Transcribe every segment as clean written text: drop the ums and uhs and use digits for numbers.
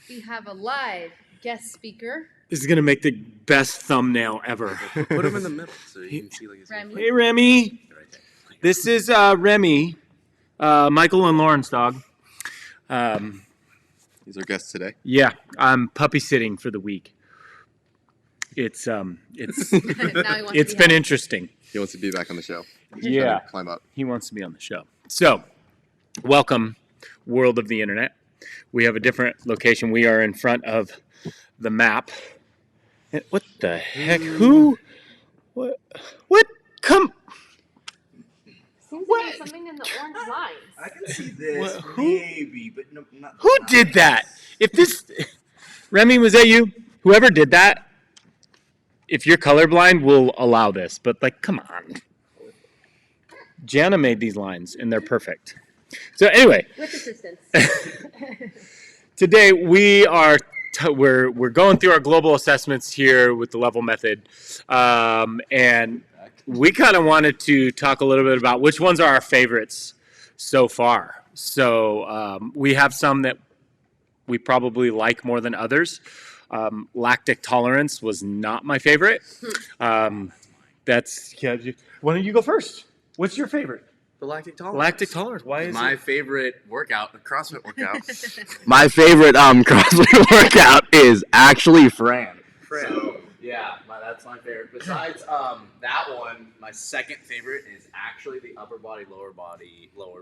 We have a live guest speaker. This is going to make the best thumbnail ever. Put him in the middle so you can see like his Remy. Hey, Remy. This is Remy, Michael and Lauren's dog. He's our guest today. Yeah, I'm puppy sitting for the week. It's Now he wants it's to be been held. interesting. He wants to be back on the show. Yeah, Trying to climb up. he wants to be on the show. So, welcome, world of the internet. We have a different location. We are in front of the map. And what the heck? Who? What? Come. Seems What? like there's something in the orange lines. I can see this, Well, who- maybe, but no, not. Who not did this. that? If this, Remy, was that you? Whoever did that, if you're colorblind, we'll allow this. But like, come on. Jana made these lines, and they're perfect. So anyway, With assistance. today we are we're going through our global assessments here with the level method, and we kind of wanted to talk a little bit about which ones are our favorites so far. So we have some that we probably like more than others. Lactic tolerance was not my favorite. That's why don't you go first? What's your favorite? The lactic tolerance. Lactic tolerance. Why is My it? favorite workout, the CrossFit workout. My favorite CrossFit workout is actually Fran. So, yeah, that's my favorite. Besides that one, my second favorite is actually the upper body, lower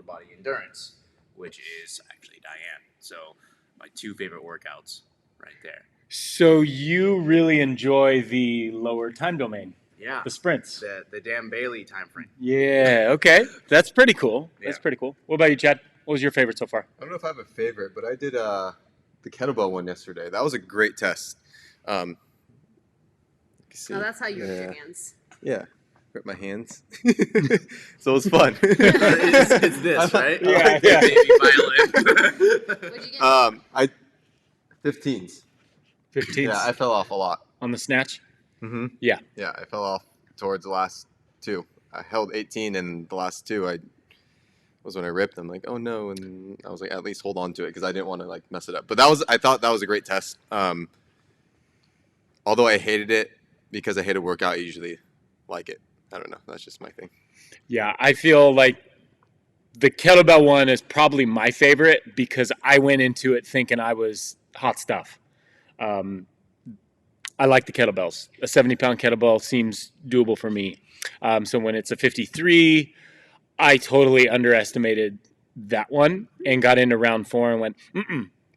body endurance, which is actually Diane. So my two favorite workouts right there. So you really enjoy the lower time domain, Yeah, the sprints. the Dan Bailey time frame. Yeah. Okay. That's pretty cool. That's Yeah. pretty cool. What about you, Chad? What was your favorite so far? I don't know if I have a favorite, but I did the kettlebell one yesterday. That was a great test. You can see- Oh, that's how you rip yeah. your hands. Yeah, rip my hands. So it was fun. it's this, right? Yeah, The yeah. baby violin. What'd you get? I 15s. 15 Yeah, I fell off a lot. on the snatch. Mm-hmm. Yeah. Yeah, I fell off towards the last two. I held 18, and the last two I was when I ripped. I'm like, oh no, and I was like, at least hold on to it because I didn't want to like mess it up. But I thought that was a great test. Although I hated it because I hate a workout, I usually like it. I don't know. That's just my thing. Yeah. I feel like the kettlebell one is probably my favorite because I went into it thinking I was hot stuff. I like the kettlebells. A 70-pound kettlebell seems doable for me. So when it's a 53, I totally underestimated that one and got into round 4 and went,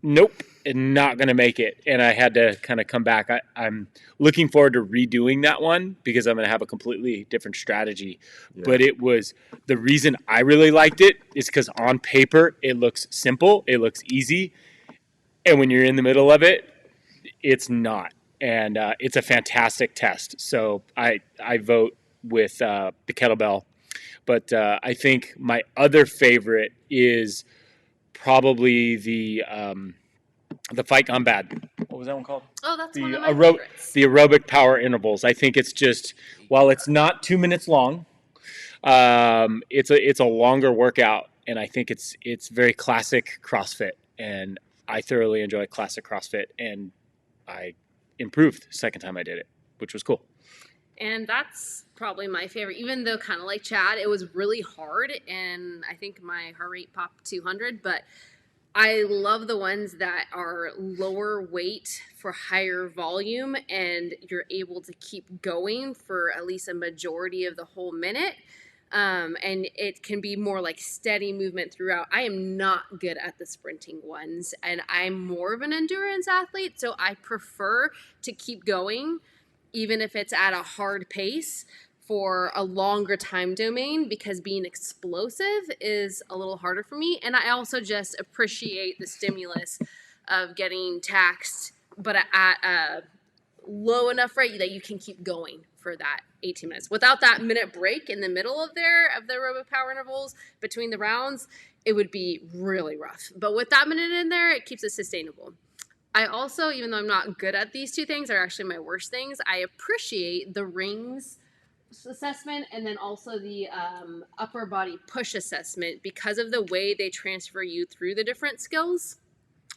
nope, not going to make it. And I had to kind of come back. I'm looking forward to redoing that one because I'm going to have a completely different strategy. Yeah. But it was the reason I really liked it is because on paper, it looks simple. It looks easy. And when you're in the middle of it, it's not. And it's a fantastic test. So I vote with the kettlebell. But I think my other favorite is probably the Fight Gone Bad. What was that one called? Oh, that's The one of my favorites. the aerobic power intervals. I think it's just, while it's not 2 minutes long, it's a longer workout, and I think it's very classic CrossFit, and I thoroughly enjoy classic CrossFit, and I improved the second time I did it, which was cool. And that's probably my favorite, even though kind of like Chad, it was really hard, and I think my heart rate popped 200, but I love the ones that are lower weight for higher volume, and you're able to keep going for at least a majority of the whole minute. And it can be more like steady movement throughout. I am not good at the sprinting ones, and I'm more of an endurance athlete, so I prefer to keep going, even if it's at a hard pace for a longer time domain, because being explosive is a little harder for me. And I also just appreciate the stimulus of getting taxed, but at a low enough rate that you can keep going for that 18 minutes. Without that minute break in the middle of the aerobic power intervals between the rounds, it would be really rough. But with that minute in there, it keeps it sustainable. I also, even though I'm not good at these two things, are actually my worst things, I appreciate the rings assessment and then also the upper body push assessment because of the way they transfer you through the different skills.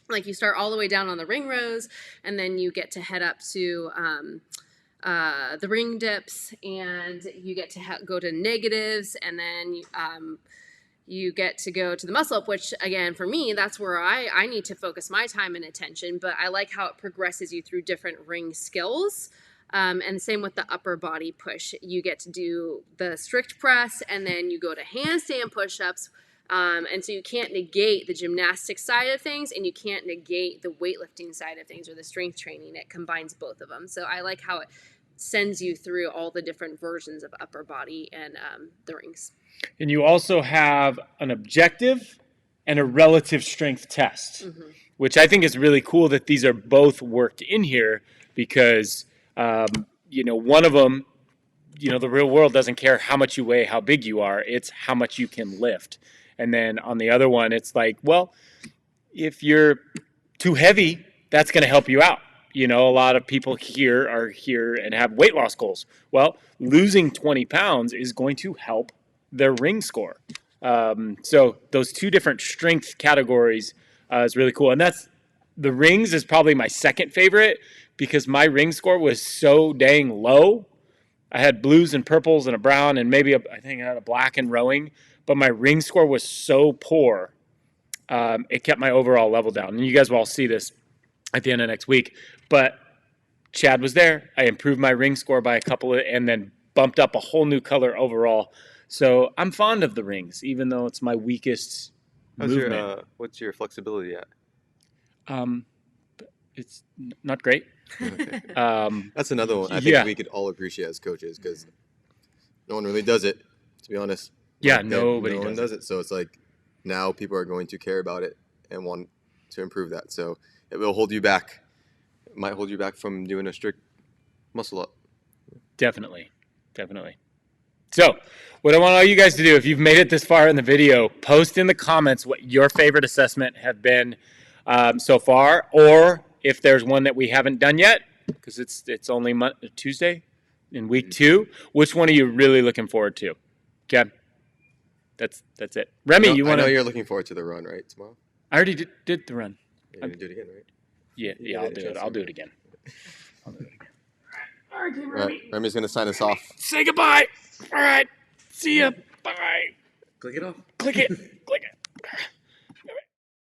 Like you start all the way down on the ring rows, and then you get to head up to the ring dips, and you get to go to negatives, and then you get to go to the muscle up, which again, for me, that's where I need to focus my time and attention. But I like how it progresses you through different ring skills. And same with the upper body push. You get to do the strict press, and then you go to handstand push-ups. And so you can't negate the gymnastics side of things, and you can't negate the weightlifting side of things or the strength training. It combines both of them. So I like how it sends you through all the different versions of upper body and the rings. And you also have an objective and a relative strength test, which I think is really cool that these are both worked in here because, one of them, the real world doesn't care how much you weigh, how big you are. It's how much you can lift. And then on the other one, it's like, well, if you're too heavy, that's going to help you out. A lot of people here are here and have weight loss goals. Well, losing 20 pounds is going to help their ring score. So those two different strength categories is really cool. And the rings is probably my second favorite because my ring score was so dang low. I had blues and purples and a brown and maybe I think I had a black in rowing, but my ring score was so poor. It kept my overall level down. And you guys will all see this at the end of next week. But Chad was there. I improved my ring score by a couple and then bumped up a whole new color overall. So I'm fond of the rings, even though it's my weakest movement. What's your flexibility at? It's not great. Okay. That's another one I think we could all appreciate as coaches because no one really does it, to be honest. Yeah, Like, nobody no one does it. So it's like now people are going to care about it and want to improve that. So it will hold you back. It might hold you back from doing a strict muscle up. Definitely. So what I want all you guys to do, if you've made it this far in the video, post in the comments what your favorite assessment have been so far, or if there's one that we haven't done yet, because it's only Tuesday in week 2. Which one are you really looking forward to? Okay, that's it. Remy, you want to? I know you're looking forward to the run, right, tomorrow? I already did the run. You're gonna do it again, right? Yeah, I'll do it. I'll do it again. All right, Remy's gonna sign us off. Say goodbye. All right. See ya. Bye. Click it off. Click it. Click it.